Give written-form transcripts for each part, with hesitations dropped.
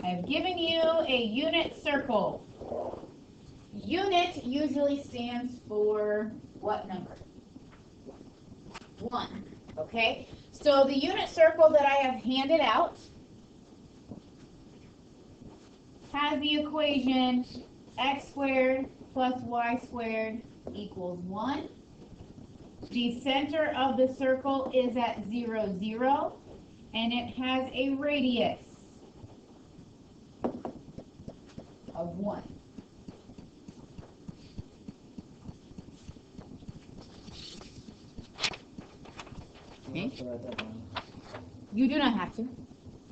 I've given you a unit circle. Unit usually stands for what number? 1. Okay? So the unit circle that I have handed out has the equation x squared plus y squared equals 1. The center of the circle is at 0, 0, and it has a radius of 1. Okay. You do not have to.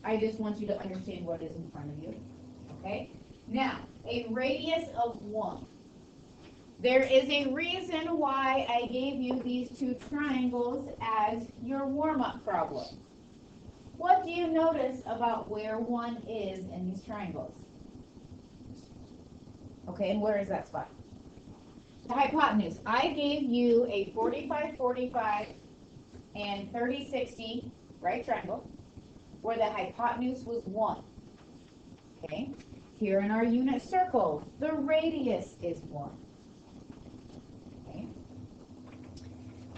I just want you to understand what is in front of you. Okay? Now, a radius of 1. There is a reason why I gave you these two triangles as your warm-up problem. What do you notice about where 1 is in these triangles? Okay, and where is that spot? The hypotenuse. I gave you a 45, 45, and 30, 60 right triangle where the hypotenuse was 1. Okay, here in our unit circle, the radius is 1. Okay.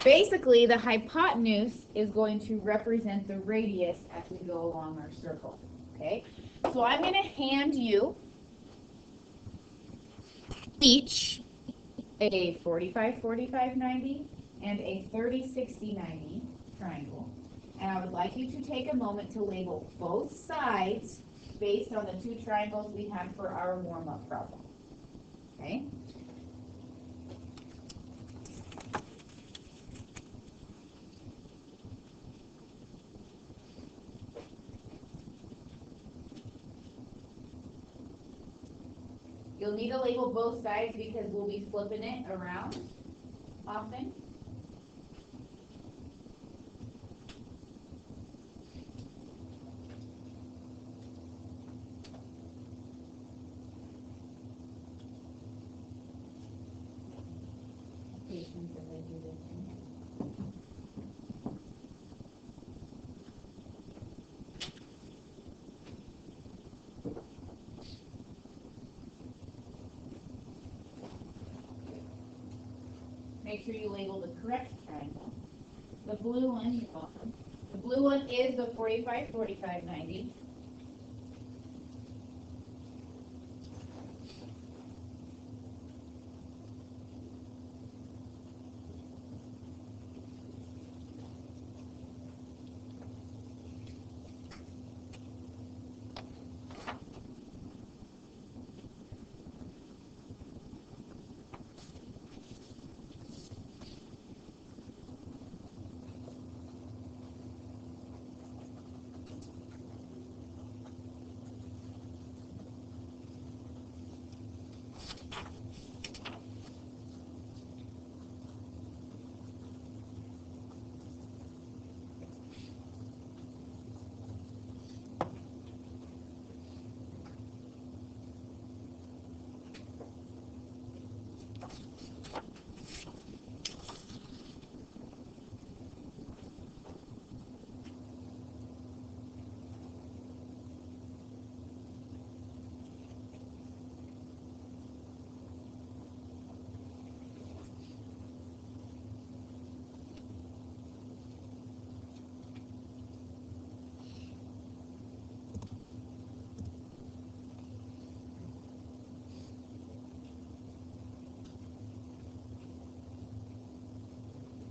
Basically, the hypotenuse is going to represent the radius as we go along our circle. Okay, so I'm going to hand you each a 45, 45, 90 and a 30, 60, 90 triangle. And I would like you to take a moment to label both sides based on the two triangles we had for our warm-up problem. Okay? You'll need to label both sides because we'll be flipping it around often. Make sure you label the correct triangle. The blue one, you're welcome. The blue one is the 45, 45, 90.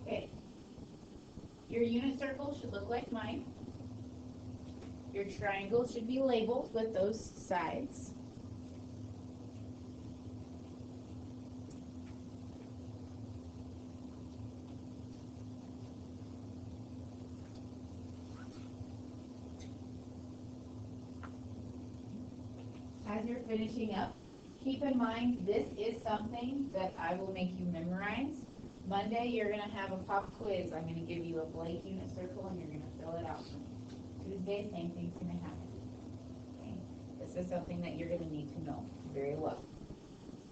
Okay. Your unit circle should look like mine. Your triangle should be labeled with those sides. As you're finishing up, keep in mind this is something that I will make you memorize. Monday, you're going to have a pop quiz. I'm going to give you a blank unit circle and you're going to fill it out for me. Tuesday, same thing's going to happen. Okay? This is something that you're going to need to know very well.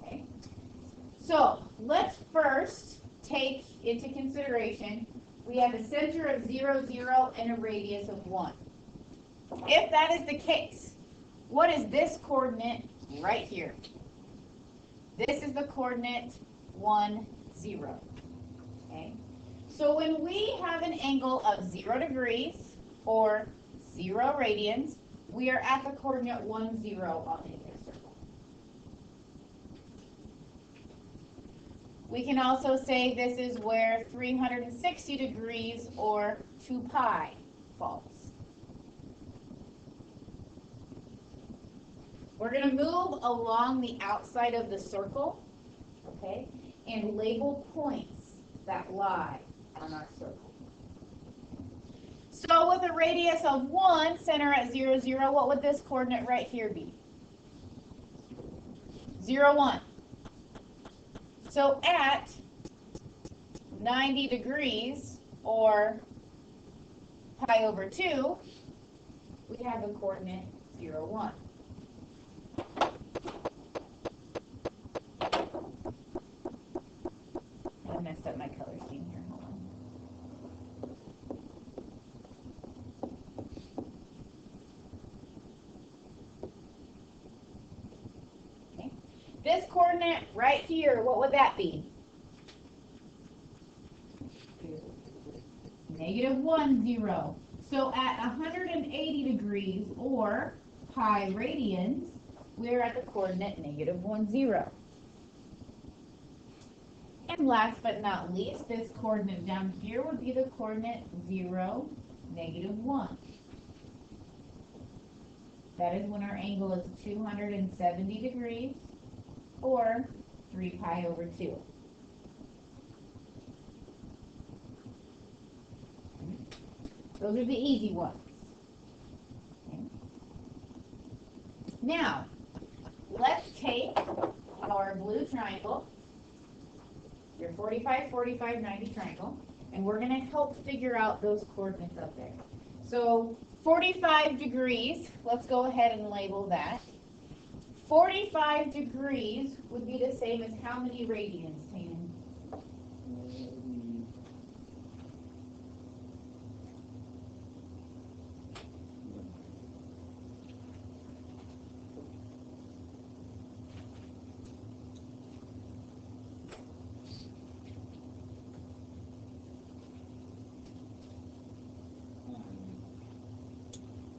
Okay? So, let's first take into consideration we have a center of 0, 0 and a radius of 1. If that is the case, what is this coordinate right here? This is the coordinate 1, 0. Okay? So when we have an angle of 0 degrees or 0 radians, we are at the coordinate 1, 0 on the English circle. We can also say this is where 360 degrees or 2 pi falls. We're going to move along the outside of the circle, okay, and label points that lie on our circle. So with a radius of 1, center at 0, 0, what would this coordinate right here be? 0, 1. So at 90 degrees, or pi over 2, we have the coordinate 0, 1. I messed up my color scheme here. Hold on. Okay. This coordinate right here, what would that be? Negative 1, 0. So at 180 degrees, or pi radians, we're at the coordinate negative 1, 0. And last but not least, this coordinate down here would be the coordinate 0, negative 1. That is when our angle is 270 degrees, or 3 pi over 2. Those are the easy ones. Okay. Now, let's take our blue triangle, your 45, 45, 90 triangle, and we're going to help figure out those coordinates up there. So 45 degrees, let's go ahead and label that. 45 degrees would be the same as how many radians, Tannen?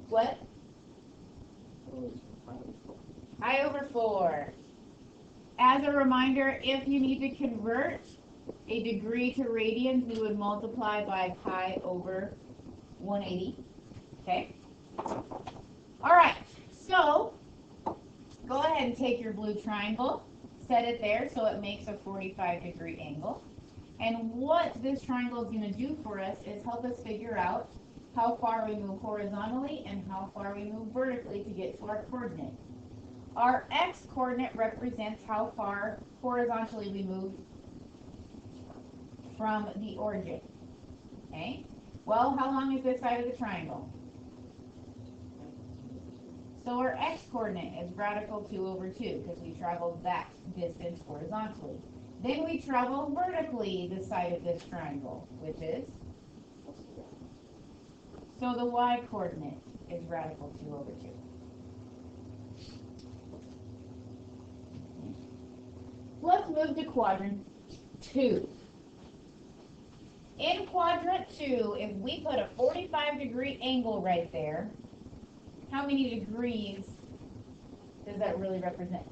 What? Pi over 4. As a reminder, if you need to convert a degree to radians, we would multiply by pi over 180. Okay? All right. So, go ahead and take your blue triangle, set it there so it makes a 45-degree angle. And what this triangle is going to do for us is help us figure out how far we move horizontally and how far we move vertically to get to our coordinate. Our x-coordinate represents how far horizontally we move from the origin. Okay? Well, how long is this side of the triangle? So our x-coordinate is radical 2 over 2 because we traveled that distance horizontally. Then we travel vertically the side of this triangle, which is? So the y-coordinate is radical 2 over 2. Let's move to quadrant 2. In quadrant 2, if we put a 45-degree angle right there, how many degrees does that really represent?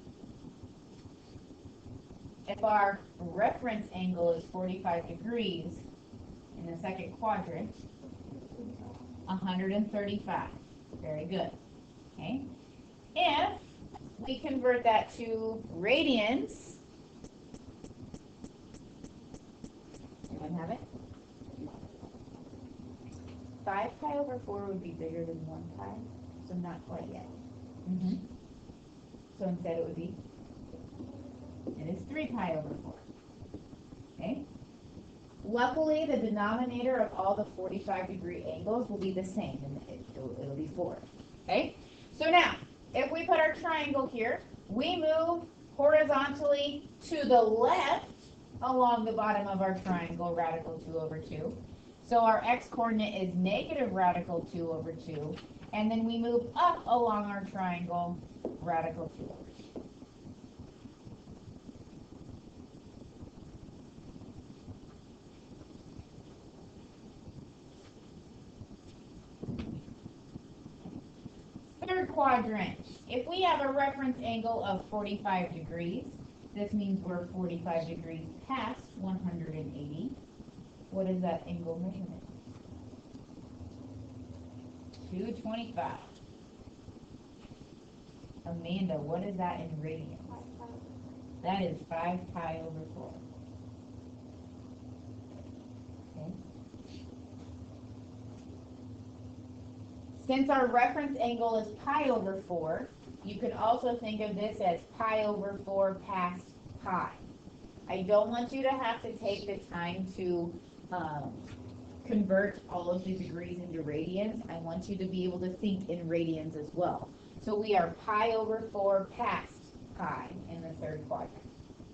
If our reference angle is 45 degrees in the second quadrant, 135. Very good. Okay. If we convert that to radians, anyone have it? 5 pi over 4 would be bigger than 1 pi, so not quite yet. So instead it would be, it is 3 pi over 4. Okay? Luckily, the denominator of all the 45-degree angles will be the same, and it'll be 4. Okay? So now, if we put our triangle here, we move horizontally to the left along the bottom of our triangle, radical 2 over 2. So our x-coordinate is negative radical 2 over 2. And then we move up along our triangle, radical 2 over 2. Third quadrant. If we have a reference angle of 45 degrees, this means we're 45 degrees past 180. What is that angle measurement? 225. Amanda, what is that in radians? That is 5 pi over 4. Okay. Since our reference angle is pi over 4, you can also think of this as pi over 4 past pi. I don't want you to have to take the time to convert all of the degrees into radians. I want you to be able to think in radians as well. So we are pi over 4 past pi in the third quadrant.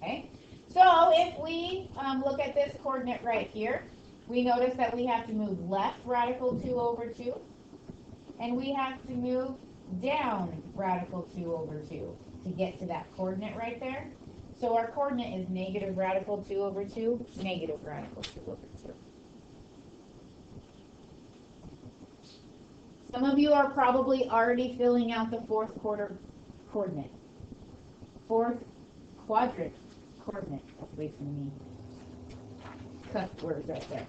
Okay? So if we look at this coordinate right here, we notice that we have to move left radical 2 over 2, and we have to move down radical 2 over 2 to get to that coordinate right there. So our coordinate is negative radical 2 over 2, negative radical 2 over 2. Some of you are probably already filling out the fourth coordinate. Fourth quadrant coordinate. Wait for me. Cuss words right there.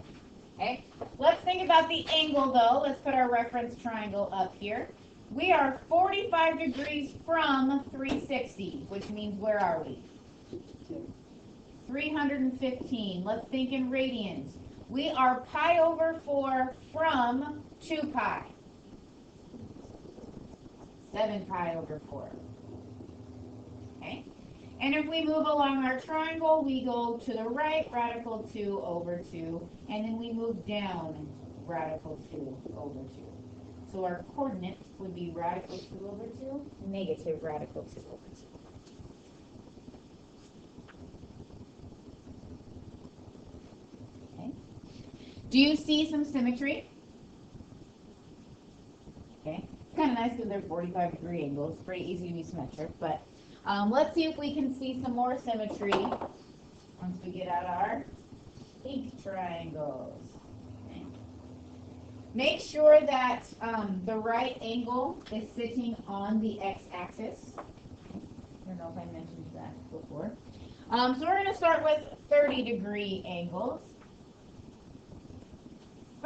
Okay. Let's think about the angle though. Let's put our reference triangle up here. We are 45 degrees from 360, which means where are we? 315. Let's think in radians. We are pi over 4 from 2 pi. 7 pi over 4. Okay? And if we move along our triangle, we go to the right, radical 2 over 2, and then we move down, radical 2 over 2. So our coordinate would be radical 2 over 2, negative radical 2 over 2. Okay? Do you see some symmetry? Okay. It's kind of nice because they're 45-degree angles. It's pretty easy to be symmetric, but let's see if we can see some more symmetry once we get out our ink triangles. Okay. Make sure that the right angle is sitting on the x-axis. I don't know if I mentioned that before. So we're going to start with 30-degree angles.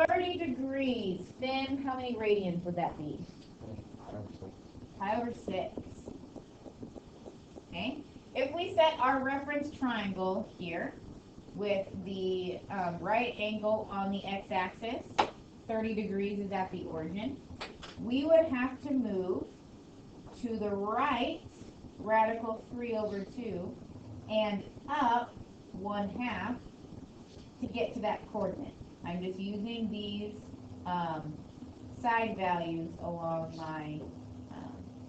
30 degrees, then how many radians would that be? Pi over 6. Okay. If we set our reference triangle here with the right angle on the x-axis, 30 degrees is at the origin, we would have to move to the right radical 3 over 2 and up 1/2 to get to that coordinate. I'm just using these side values along my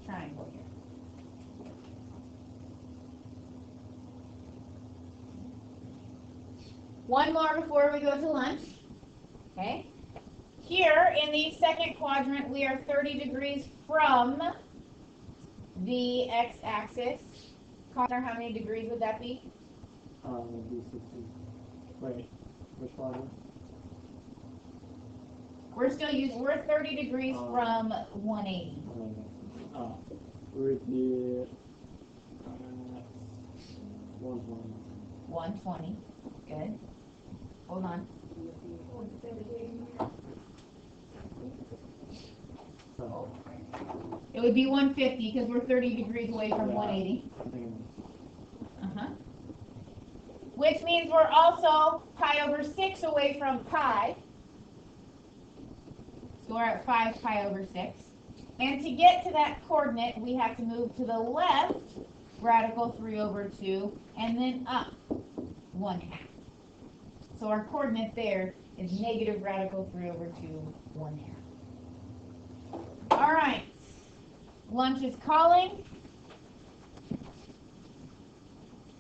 triangle here. One more before we go to lunch. Okay. Here in the second quadrant, we are 30 degrees from the x-axis. Connor, how many degrees would that be? Would be 60. Wait, which quadrant? We're 30 degrees from 180. Would be 120. 120. Good. Hold on. So, It would be 150 because we're 30 degrees away from 180. Which means we're also pi over 6 away from pi. So we're at 5 pi over 6. And to get to that coordinate, we have to move to the left, radical 3 over 2, and then up 1/2. So our coordinate there is negative radical 3 over 2, 1/2. All right. Lunch is calling.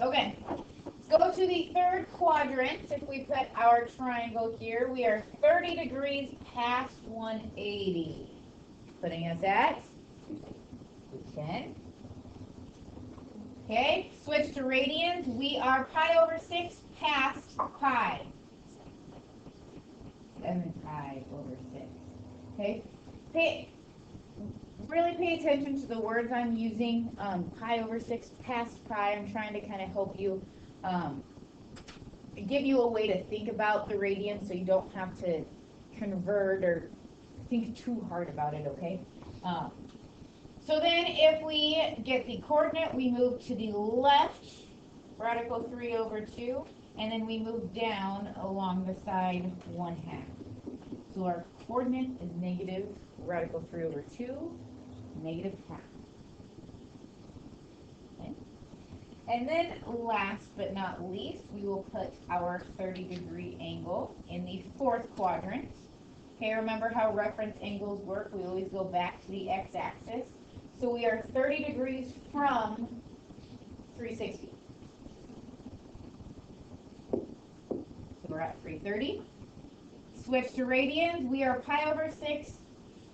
Okay. Go to the third quadrant. If we put our triangle here, we are 30 degrees past 180. Putting us at 10. Okay, switch to radians. We are pi over 6 past pi. 7 pi over 6. Okay, really pay attention to the words I'm using. Pi over 6 past pi. I'm trying to kind of help you, give you a way to think about the radian so you don't have to convert or think too hard about it, okay? So then if we get the coordinate, we move to the left, radical 3 over 2, and then we move down along the side 1/2. So our coordinate is negative radical 3 over 2, negative 1/2. Okay. And then last but not least, we will put our 30-degree angle in the fourth quadrant. Okay, remember how reference angles work? We always go back to the x-axis. So we are 30 degrees from 360. So we're at 330. Switch to radians. We are pi over 6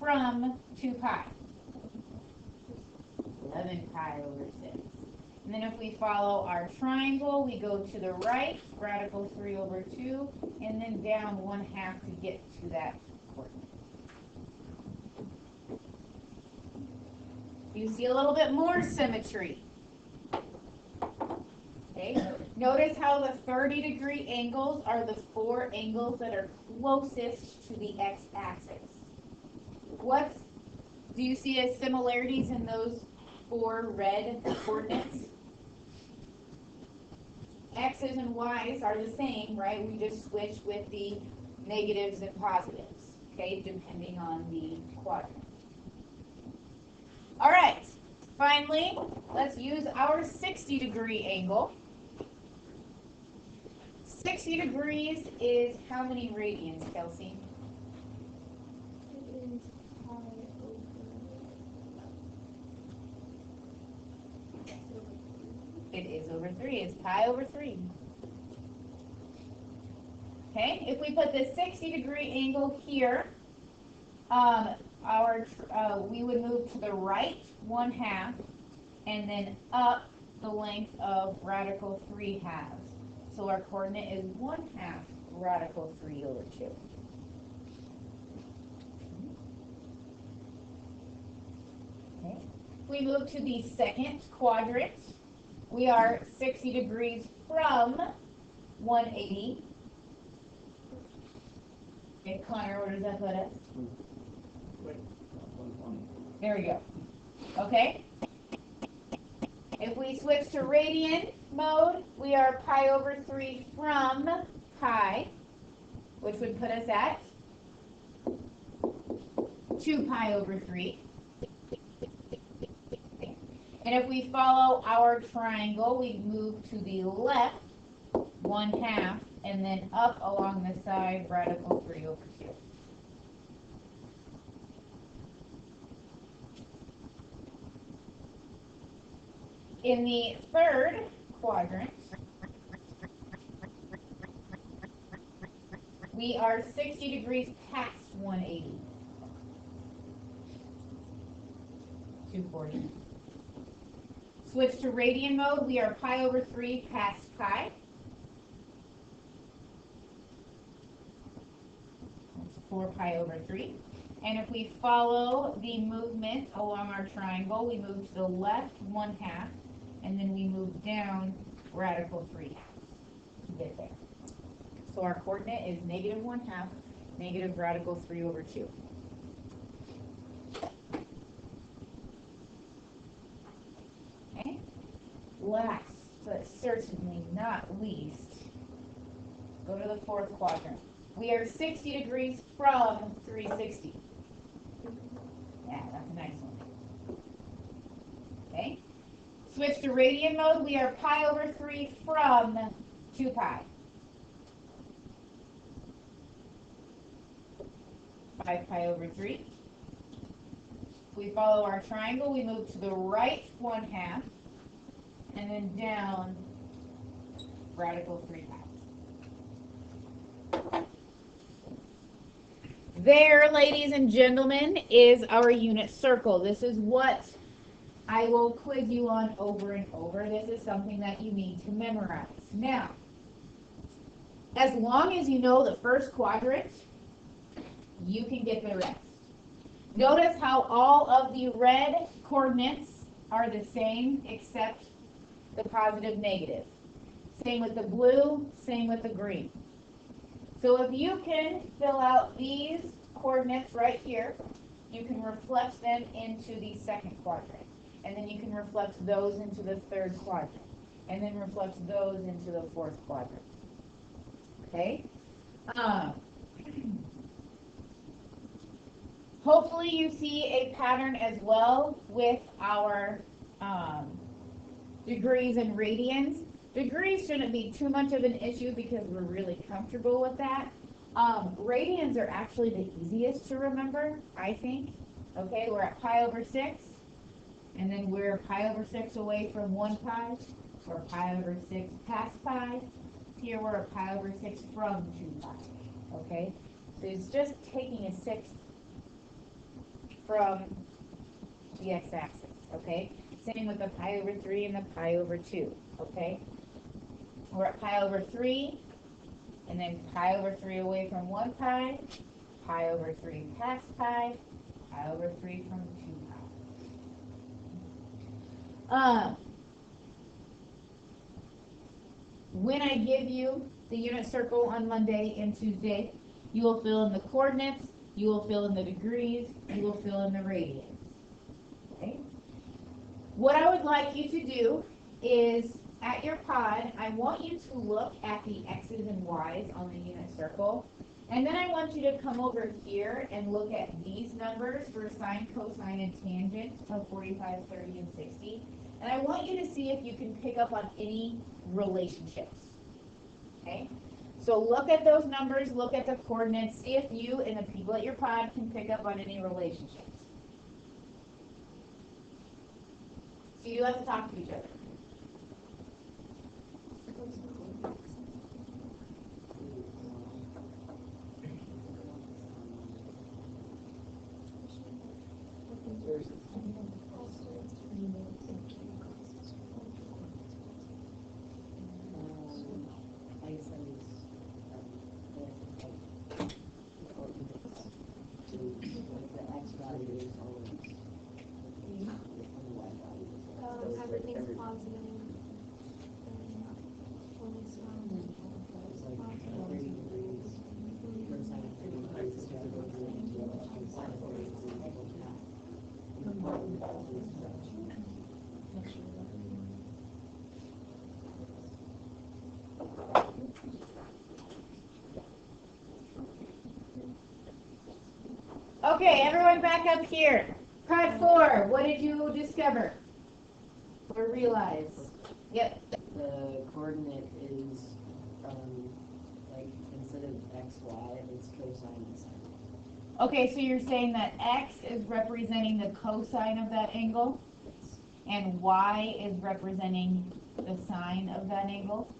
from 2 pi. 11 pi over 6. And then if we follow our triangle, we go to the right, radical 3 over 2, and then down 1/2 to get to that coordinate. You see a little bit more symmetry. Okay, notice how the 30-degree angles are the 4 angles that are closest to the x-axis. Do you see as similarities in those 4 red coordinates? X's and Y's are the same, right? We just switch with the negatives and positives, okay, depending on the quadrant. All right, finally, let's use our 60-degree angle. 60 degrees is how many radians, Kelsey? It is over 3. It's pi over 3. Okay, if we put the 60-degree angle here, we would move to the right 1/2 and then up the length of radical 3/2. So our coordinate is 1/2 radical 3 over 2. Okay. We move to the second quadrant. We are 60 degrees from 180. Okay, Connor, where does that put us? There we go. Okay. If we switch to radian mode, we are pi over 3 from pi, which would put us at 2 pi over 3. And if we follow our triangle, we move to the left 1/2 and then up along the side radical 3 over 2. In the third quadrant, we are 60 degrees past 180. 240. Switch to radian mode, we are pi over 3 past pi. That's 4 pi over 3. And if we follow the movement along our triangle, we move to the left 1/2, and then we move down radical 3/2 to get there. So our coordinate is negative 1/2, negative radical 3 over 2. Okay. Last, but certainly not least, go to the fourth quadrant. We are 60 degrees from 360. Yeah, that's a nice one. Okay. Switch to radian mode. We are pi over 3 from 2 pi. 5 pi over 3. If we follow our triangle, we move to the right 1/2 and then down radical 3 halves. There, ladies and gentlemen, is our unit circle. This is what I will quiz you on over and over. This is something that you need to memorize. Now, as long as you know the first quadrant, you can get the rest. Notice how all of the red coordinates are the same except the positive negative. Same with the blue, same with the green. So if you can fill out these coordinates right here, you can reflect them into the second quadrant. And then you can reflect those into the third quadrant. And then reflect those into the fourth quadrant. Okay? Hopefully you see a pattern as well with our degrees and radians. Degrees shouldn't be too much of an issue because we're really comfortable with that. Radians are actually the easiest to remember, I think. Okay, we're at pi over 6, and then we're pi over 6 away from 1 pi, or pi over 6 past pi. Here we're a pi over 6 from 2 pi. Okay, so it's just taking a 6 from the x-axis. Okay, same with the pi over 3 and the pi over 2. Okay, we're at pi over 3, and then pi over 3 away from 1 pi, pi over 3 past pi, pi over 3 from 2 pi. When I give you the unit circle on Monday and Tuesday, you will fill in the coordinates, you will fill in the degrees, you will fill in the radians. Okay? What I would like you to do is, at your pod, I want you to look at the x's and y's on the unit circle. And then I want you to come over here and look at these numbers for sine, cosine, and tangent of 45, 30, and 60. And I want you to see if you can pick up on any relationships. Okay? So look at those numbers, look at the coordinates, see if you and the people at your pod can pick up on any relationships. So you do have to talk to each other. Everything's positive. Okay, everyone back up here. Pod 4, what did you discover? Or realize? Yep. The coordinate is, like, instead of x, y, it's cosine and sine. Okay, so you're saying that x is representing the cosine of that angle, and y is representing the sine of that angle.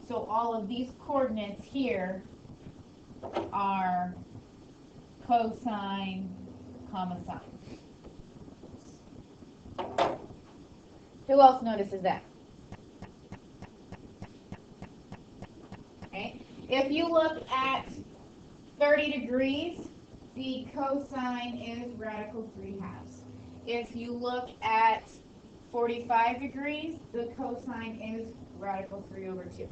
So all of these coordinates here are cosine, comma, sine. Who else notices that? Okay. If you look at 30 degrees, the cosine is radical 3 halves. If you look at 45 degrees, the cosine is radical 3 over 2.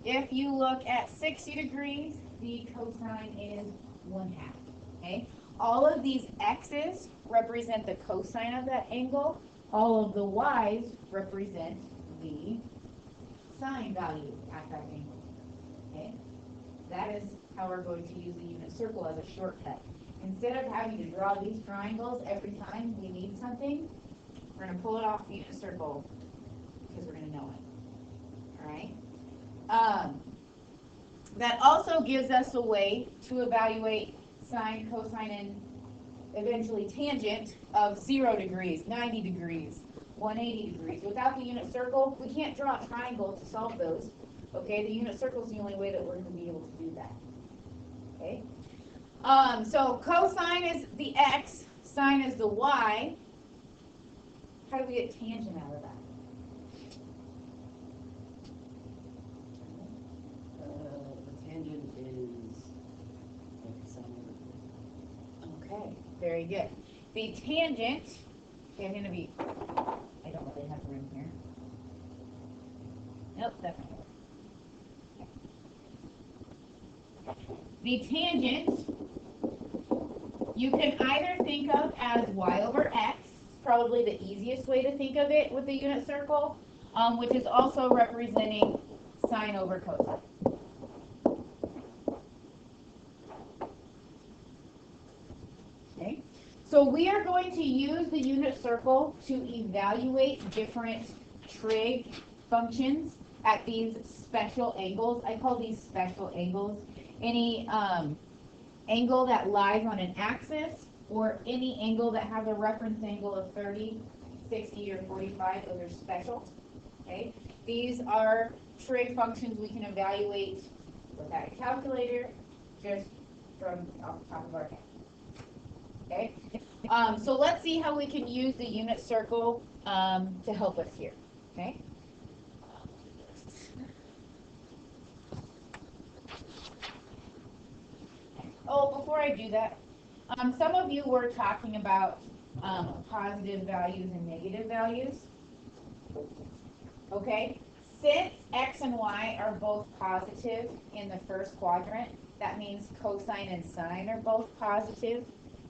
If you look at 60 degrees, the cosine is 1 half. Okay? All of these x's represent the cosine of that angle. All of the y's represent the sine value at that angle. Okay? That is how we're going to use the unit circle as a shortcut. Instead of having to draw these triangles every time we need something, we're going to pull it off the unit circle because we're going to know it. All right? That also gives us a way to evaluate sine, cosine, and eventually tangent of 0 degrees, 90 degrees, 180 degrees. Without the unit circle, we can't draw a triangle to solve those. Okay, the unit circle is the only way that we're going to be able to do that. Okay. So cosine is the x, sine is the y. How do we get tangent out of that? The tangent is like sine over. Okay, very good. The tangent, okay, I'm going to be, I don't really have room here. Nope, that's not it. The tangent, you can either think of as y over x, probably the easiest way to think of it with the unit circle, which is also representing sine over cosine. Okay, so we are going to use the unit circle to evaluate different trig functions at these special angles. I call these special angles. Any angle that lies on an axis or any angle that has a reference angle of 30, 60, or 45, those are special. Okay, these are trig functions we can evaluate without a calculator, just from off the top of our head. Okay, so let's see how we can use the unit circle to help us here. Okay. Oh, before I do that, some of you were talking about positive values and negative values. Okay, since x and y are both positive in the first quadrant, that means cosine and sine are both positive.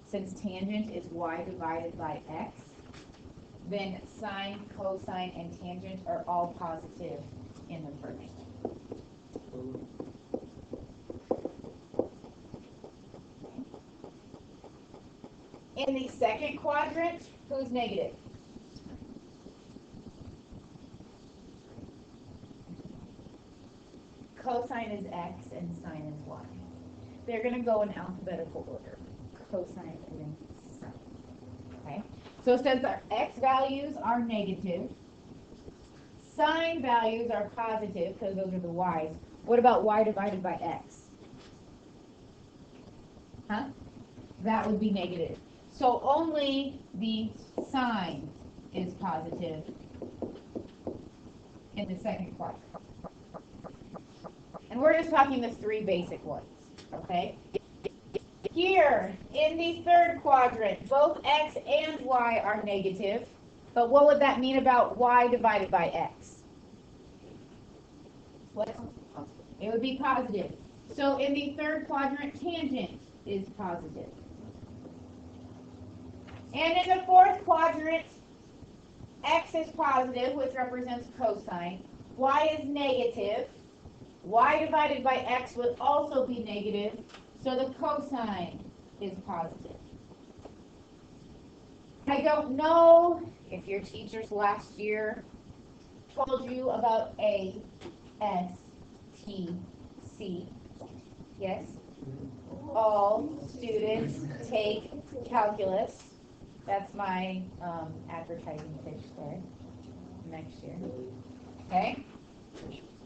Since tangent is y divided by x, then sine, cosine, and tangent are all positive in the first. In the second quadrant, who's negative? Cosine is x and sine is y. They're going to go in alphabetical order. Cosine and then sine. Okay? So since our x values are negative, sine values are positive because those are the y's. What about y divided by x? Huh? That would be negative. So only the sine is positive in the second quadrant. And we're just talking the three basic ones, okay? Here, in the third quadrant, both x and y are negative. But what would that mean about y divided by x? What? It would be positive. So in the third quadrant, tangent is positive. And in the fourth quadrant, x is positive, which represents cosine. Y is negative. Y divided by x would also be negative, so the cosine is positive. I don't know if your teachers last year told you about A, S, T, C. Yes? All students take calculus. That's my advertising pitch there next year. Okay?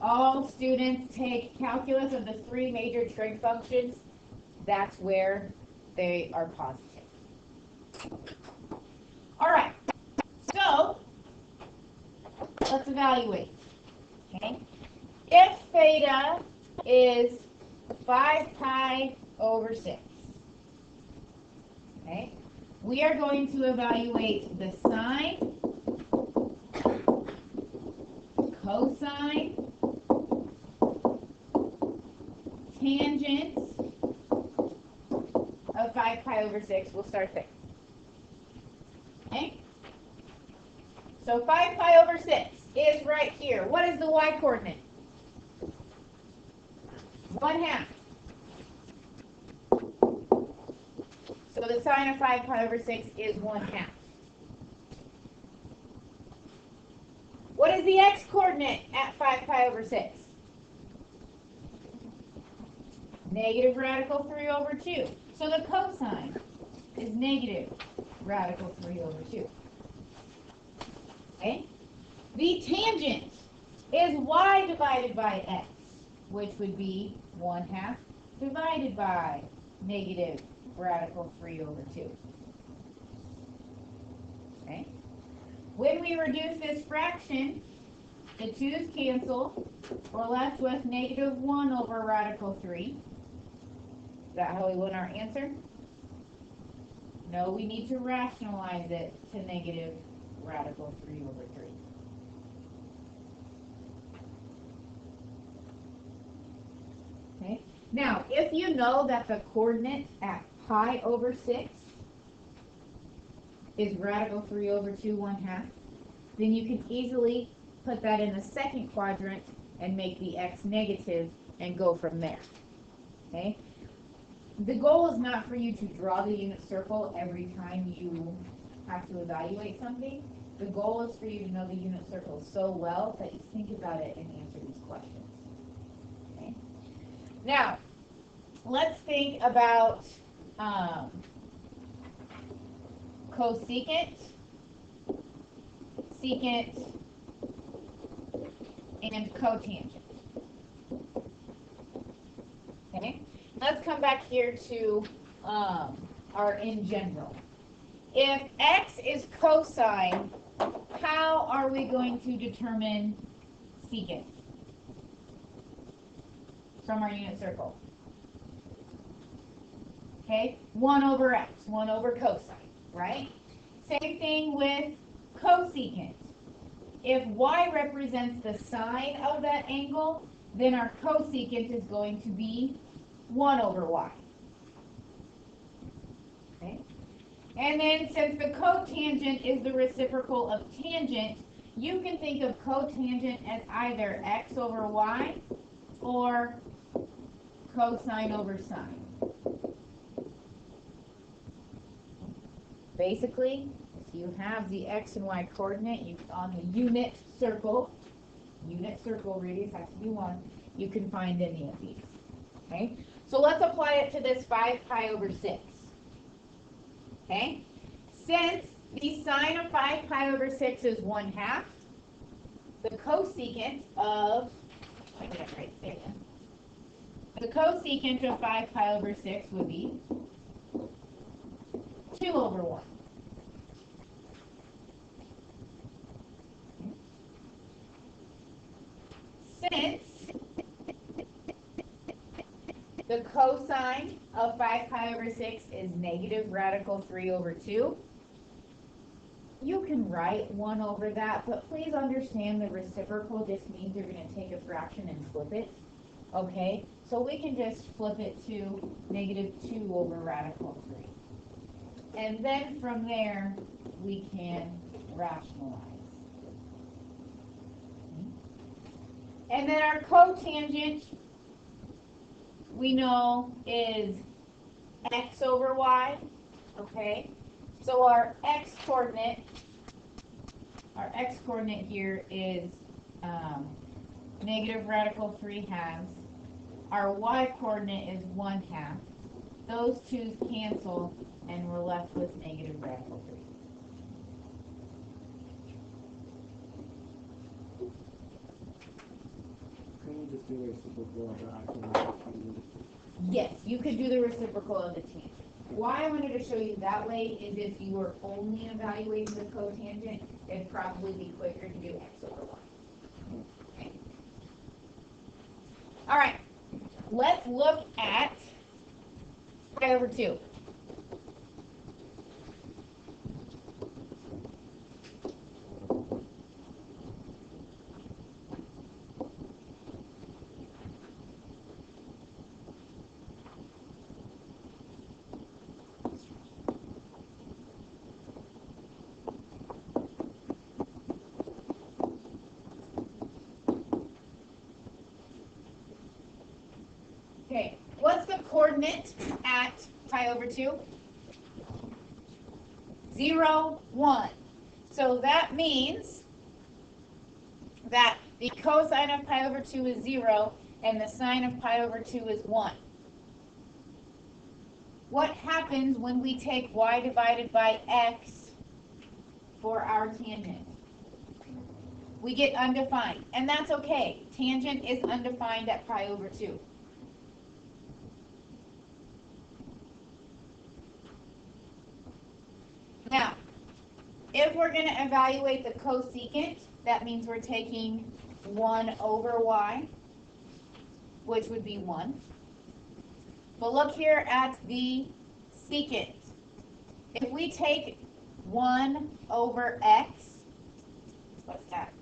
All students take calculus of the three major trig functions. That's where they are positive. All right. So, let's evaluate. Okay? If theta is 5 pi over 6, okay, we are going to evaluate the sine, cosine, tangent of 5 pi over 6. We'll start there. Okay? So 5 pi over 6 is right here. What is the y coordinate? 1/2. So the sine of 5 pi over 6 is 1/2. What is the x coordinate at 5 pi over 6? Negative radical 3 over 2. So the cosine is negative radical 3 over 2. Okay? The tangent is y divided by x, which would be 1/2 divided by negative radical 3 over 2. Okay? When we reduce this fraction, the 2's cancel. We're left with negative 1 over radical 3. Is that how we want our answer? No, we need to rationalize it to negative radical 3 over 3. Okay. Now, if you know that the coordinate at pi over 6 is radical 3 over 2 1/2, then you can easily put that in the second quadrant and make the x negative and go from there. Okay? The goal is not for you to draw the unit circle every time you have to evaluate something. The goal is for you to know the unit circle so well that you think about it and answer these questions. Okay? Now, let's think about cosecant, secant, and cotangent. Okay, let's come back here to our in general. If x is cosine, how are we going to determine secant from our unit circle? Okay, 1 over x, 1 over cosine, right? Same thing with cosecant. If y represents the sine of that angle, then our cosecant is going to be 1 over y. Okay? And then since the cotangent is the reciprocal of tangent, you can think of cotangent as either x over y or cosine over sine. Basically, if you have the x and y coordinate on the unit circle radius has to be 1, you can find any of these. Okay? So let's apply it to this 5 pi over 6. Okay? Since the sine of 5 pi over 6 is 1/2, the cosecant of, I get it right there. The cosecant of 5 pi over 6 would be 2 over 1. Since the cosine of 5 pi over 6 is negative radical 3 over 2, you can write 1 over that, but please understand the reciprocal just means you're going to take a fraction and flip it. Okay, so we can just flip it to negative 2 over radical 3. And then from there, we can rationalize. And then our cotangent, we know, is x over y, okay? So our x coordinate here is negative radical 3/2. Our y coordinate is 1/2. Those 2's cancel, and we're left with negative radical 3. Can you just do the reciprocal of the actual tangent? Yes, you could do the reciprocal of the tangent. Why I wanted to show you that way is if you were only evaluating the cotangent, it'd probably be quicker to do x over y. Okay. All right, let's look at pi over 2. Okay, what's the coordinate at pi over 2? 0, 1. So that means that the cosine of pi over 2 is 0 and the sine of pi over 2 is 1. What happens when we take y divided by x for our tangent? we get undefined, and that's okay. Tangent is undefined at pi over 2. Now, if we're going to evaluate the cosecant, that means we're taking 1 over y, which would be 1. But look here at the secant. If we take 1 over x, what's that?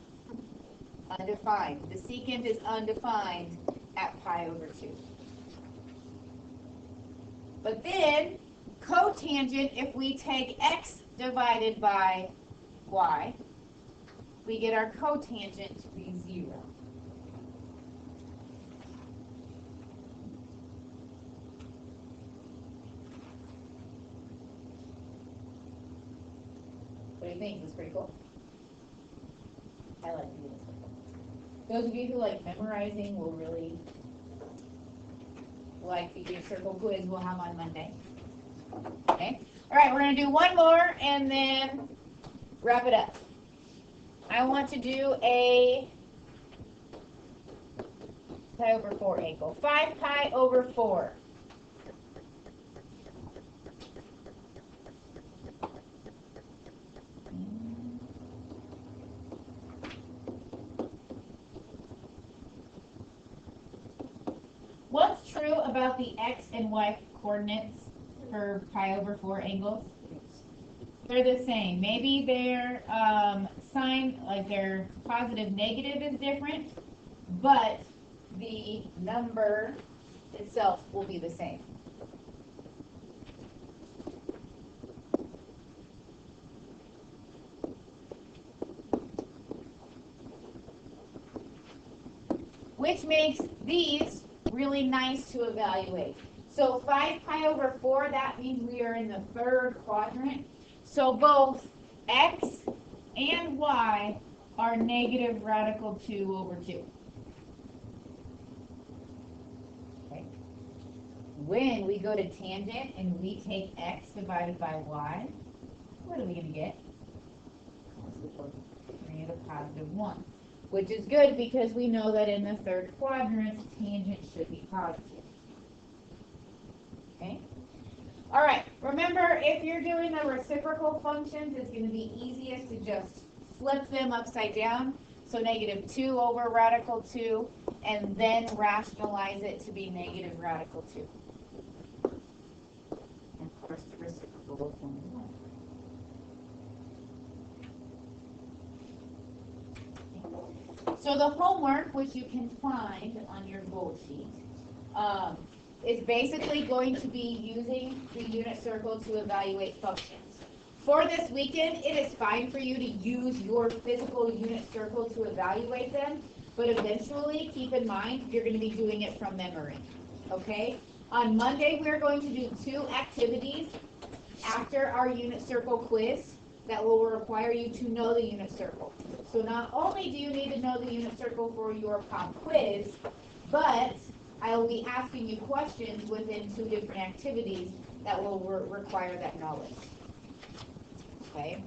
Undefined. The secant is undefined at pi over 2. But then, cotangent, if we take x divided by y, we get our cotangent to be 0. What do you think? This is pretty cool. I like to do this. Those of you who like memorizing will really like the unit circle quiz we'll have on Monday. Okay. All right, we're going to do one more and then wrap it up. I want to do a pi over 4 angle. 5 pi over 4. What's true about the x and y coordinates for pi over 4 angles? They're the same. Maybe their sign, like their positive negative is different, but the number itself will be the same. Which makes these really nice to evaluate. So 5 pi over 4, that means we are in the third quadrant. So both x and y are negative radical 2 over 2. Okay. When we go to tangent and we take x divided by y, what are we going to get? We're going to get a positive 1. Which is good because we know that in the third quadrant, tangent should be positive. Okay? All right, remember, if you're doing the reciprocal functions, it's going to be easiest to just flip them upside down. So negative 2 over radical 2, and then rationalize it to be negative radical 2. And of course, the reciprocal will form 1. So the homework, which you can find on your goal sheet, is basically going to be using the unit circle to evaluate functions. For this weekend, it is fine for you to use your physical unit circle to evaluate them, but eventually, keep in mind, you're going to be doing it from memory, okay? On Monday, we're going to do 2 activities after our unit circle quiz that will require you to know the unit circle. So not only do you need to know the unit circle for your pop quiz, but I will be asking you questions within 2 different activities that will require that knowledge. Okay?